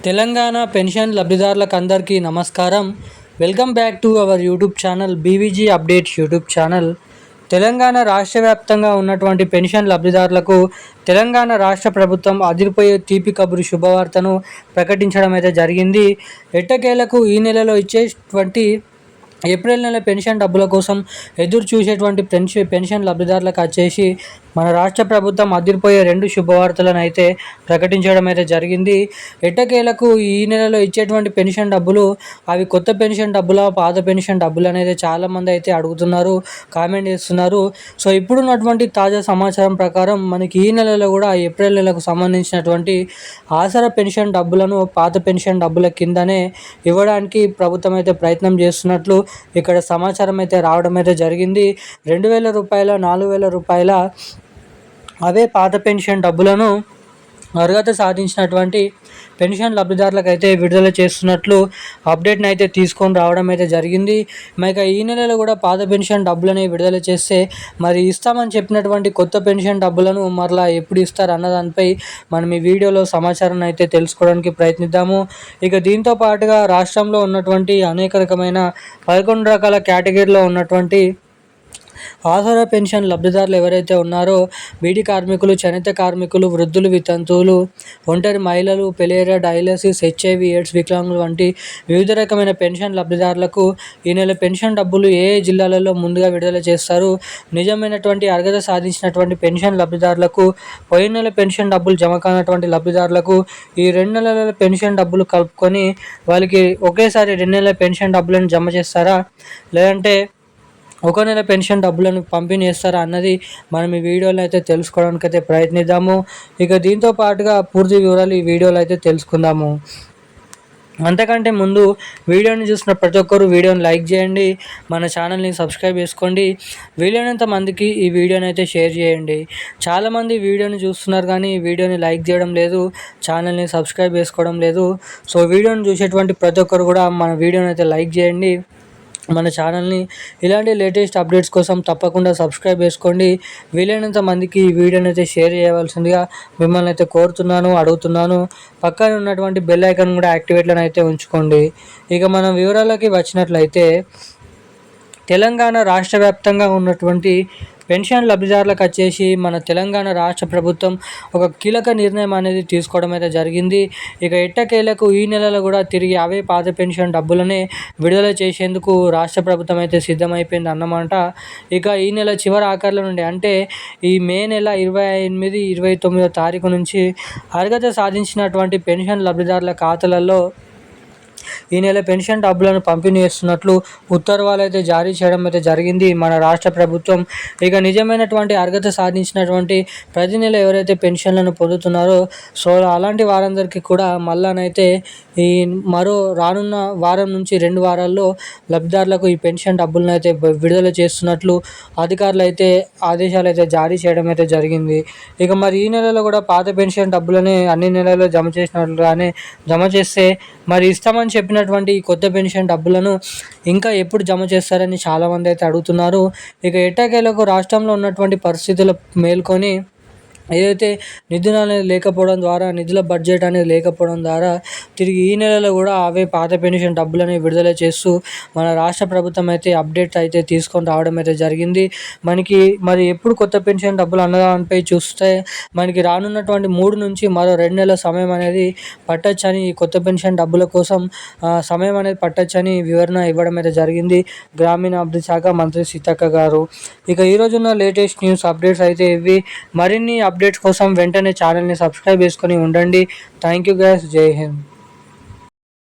Telangana pension లబ్ధిదారులకు అందరికీ నమస్కారం. Welcome back to our YouTube channel BVG updates YouTube channel. Telangana రాష్ట్ర వ్యాప్తంగా ఉన్నటువంటి పెన్షన్ లబ్ధిదారులకు తెలంగాణ రాష్ట్ర ప్రభుత్వం అదిరిపోయే తీపి కబురు శుభవార్తను ప్రకటించడం అయితే జరిగింది. ఎట్టకేలకు ఈ నెలలో ఇచ్చేటువంటి ఏప్రిల్ నెల పెన్షన్ డబ్బుల కోసం ఎదురు చూసేటువంటి పెన్షన్ లబ్ధిదారులకు వచ్చేసి మన రాష్ట్ర ప్రభుత్వం అదిరిపోయే 2 శుభవార్తలను అయితే ప్రకటించడం అయితే జరిగింది. ఎట్టకేలకు ఈ నెలలో ఇచ్చేటువంటి పెన్షన్ డబ్బులు అవి కొత్త పెన్షన్ డబ్బులా, పాత పెన్షన్ డబ్బులు అనేది చాలామంది అయితే అడుగుతున్నారు, కామెంట్ చేస్తున్నారు. సో ఇప్పుడున్నటువంటి తాజా సమాచారం ప్రకారం మనకి ఈ నెలలో కూడా ఏప్రిల్ నెలకు సంబంధించినటువంటి ఆసరా పెన్షన్ డబ్బులను పాత పెన్షన్ డబ్బుల కిందనే ఇవ్వడానికి ప్రభుత్వం అయితే ప్రయత్నం చేస్తున్నట్లు ఇక్కడ సమాచారం అయితే రావడం అయితే జరిగింది. 2,000 రూపాయల, 4,000 రూపాయల అవే పాత పెన్షన్ డబ్బులను అర్హత సాధించినటువంటి పెన్షన్ లబ్ధిదారులకు అయితే విడుదల చేస్తున్నట్లు అప్డేట్ని అయితే తీసుకొని రావడం అయితే జరిగింది. మరి ఈ నెలలో కూడా పాత పెన్షన్ డబ్బులని విడుదల చేస్తే మరి ఇస్తామని చెప్పినటువంటి కొత్త పెన్షన్ డబ్బులను మరలా ఎప్పుడు ఇస్తారు అన్న దానిపై మనం ఈ వీడియోలో సమాచారాన్ని అయితే తెలుసుకోవడానికి ప్రయత్నిద్దాము. ఇక దీంతో పాటుగా రాష్ట్రంలో ఉన్నటువంటి అనేక రకమైన 11 రకాల కేటగిరీలో ఉన్నటువంటి ఆసరా పెన్షన్ లబ్ధిదారులు ఎవరైతే ఉన్నారో బీడీ కార్మికులు, చేనేత కార్మికులు, వృద్ధులు, వితంతువులు, ఒంటరి మహిళలు, పెలేరియా, డయాలసిస్, హెచ్ఐవి, ఎయిడ్స్, వికలాంగులు వంటి వివిధ రకమైన పెన్షన్ లబ్ధిదారులకు ఈ నెల పెన్షన్ డబ్బులు ఏ జిల్లాలలో ముందుగా విడుదల చేస్తారు, నిజమైనటువంటి అర్హత సాధించినటువంటి పెన్షన్ లబ్ధిదారులకు, పోయిన నెల పెన్షన్ డబ్బులు జమ కానటువంటి లబ్ధిదారులకు ఈ 2 నెలల పెన్షన్ డబ్బులు కలుపుకొని వాళ్ళకి ఒకేసారి 2 నెలల పెన్షన్ డబ్బులను జమ చేస్తారా, లేదంటే ఒక నెల పెన్షన్ డబ్బులను పంపిణీ చేస్తారా అన్నది మనం ఈ వీడియోలో అయితే తెలుసుకోవడానికి అయితే ప్రయత్నిద్దాము. ఇక దీంతో పాటుగా పూర్తి వివరాలు ఈ వీడియోలో అయితే తెలుసుకుందాము. అంతకంటే ముందు వీడియోని చూసిన ప్రతి ఒక్కరు వీడియోని లైక్ చేయండి, మన ఛానల్ని సబ్స్క్రైబ్ చేసుకోండి, వీలైనంత మందికి ఈ వీడియోని అయితే షేర్ చేయండి. చాలామంది వీడియోని చూస్తున్నారు కానీ ఈ వీడియోని లైక్ చేయడం లేదు, ఛానల్ని సబ్స్క్రైబ్ చేసుకోవడం లేదు. సో వీడియోని చూసేటువంటి ప్రతి ఒక్కరు కూడా మన వీడియోని అయితే లైక్ చేయండి. మన ఛానల్ని ఇలాంటి లేటెస్ట్ అప్డేట్స్ కోసం తప్పకుండా సబ్స్క్రైబ్ చేసుకోండి. వీలైనంత మందికి ఈ వీడియోని అయితే షేర్ చేయవలసిందిగా మిమ్మల్ని అయితే కోరుతున్నాను, అడుగుతున్నాను. పక్కన ఉన్నటువంటి బెల్ ఐకాన్ కూడా యాక్టివేట్లో అయితే ఉంచుకోండి. ఇక మనం వివరాలకి వచ్చినట్లయితే తెలంగాణ రాష్ట్ర వ్యాప్తంగా ఉన్నటువంటి పెన్షన్ లబ్ధిదారులకు వచ్చేసి మన తెలంగాణ రాష్ట్ర ప్రభుత్వం ఒక కీలక నిర్ణయం అనేది తీసుకోవడం అయితే జరిగింది. ఇక ఎట్టకేలకు ఈ నెలలో కూడా తిరిగి అవే పాత పెన్షన్ డబ్బులనే విడుదల చేసేందుకు రాష్ట్ర ప్రభుత్వం అయితే సిద్ధమైపోయింది అన్నమాట. ఇక ఈ నెల చివరి ఆఖరుల నుండి అంటే ఈ మే నెల 28, 29వ తారీఖు నుంచి అర్హత సాధించినటువంటి పెన్షన్ లబ్ధిదారుల ఖాతాలలో ఈ నెల పెన్షన్ డబ్బులను పంపిణీ చేస్తున్నట్లు ఉత్తర్వులు అయితే జారీ చేయడం అయితే జరిగింది మన రాష్ట్ర ప్రభుత్వం. ఇక నిజమైనటువంటి అర్హత సాధించినటువంటి ప్రతి నెల ఎవరైతే పెన్షన్లను పొందుతున్నారో సో అలాంటి వారందరికీ కూడా మళ్ళానైతే ఈ మరో రానున్న వారం నుంచి 2 వారాల్లో లబ్ధిదారులకు ఈ పెన్షన్ డబ్బులను అయితే విడుదల చేస్తున్నట్లు అధికారులు అయితే ఆదేశాలు అయితే జారీ చేయడం అయితే జరిగింది. ఇక మరి ఈ నెలలో కూడా పాత పెన్షన్ డబ్బులని అన్ని నెలల్లో జమ చేసినట్లుగానే జమ చేస్తే మరి ఇస్తామని చెప్పినటువంటి ఈ కొత్త పెన్షన్ డబ్బులను ఇంకా ఎప్పుడు జమ చేస్తారని చాలామంది అయితే అడుగుతున్నారు. ఇక ఎట్టకేలకు రాష్ట్రంలో ఉన్నటువంటి పరిస్థితులు మేల్కొని ఏదైతే నిధులు అనేది లేకపోవడం ద్వారా, నిధుల బడ్జెట్ అనేది లేకపోవడం ద్వారా తిరిగి ఈ నెలలో కూడా అవే పాత పెన్షన్ డబ్బులని విడుదల చేస్తూ మన రాష్ట్ర ప్రభుత్వం అయితే అప్డేట్ అయితే తీసుకొని రావడం అయితే జరిగింది. మనకి మరి ఎప్పుడు కొత్త పెన్షన్ డబ్బులు అన్నదానిపై చూస్తే మనకి రానున్నటువంటి 3 నుంచి మరో 2 నెలల సమయం అనేది పట్టొచ్చని, ఈ కొత్త పెన్షన్ డబ్బుల కోసం సమయం అనేది పట్టొచ్చని వివరణ ఇవ్వడం అయితే జరిగింది గ్రామీణాభివృద్ధి శాఖ మంత్రి సీతక్క గారు. ఇక ఈరోజున్న లేటెస్ట్ న్యూస్ అప్డేట్స్ అయితే ఇవి. మరిన్ని అప్డేట్స్ కోసం వెంటనే ఛానల్ని సబ్స్క్రైబ్ చేసుకొని ఉండండి. థ్యాంక్ యూ గైస్, జై హింద్.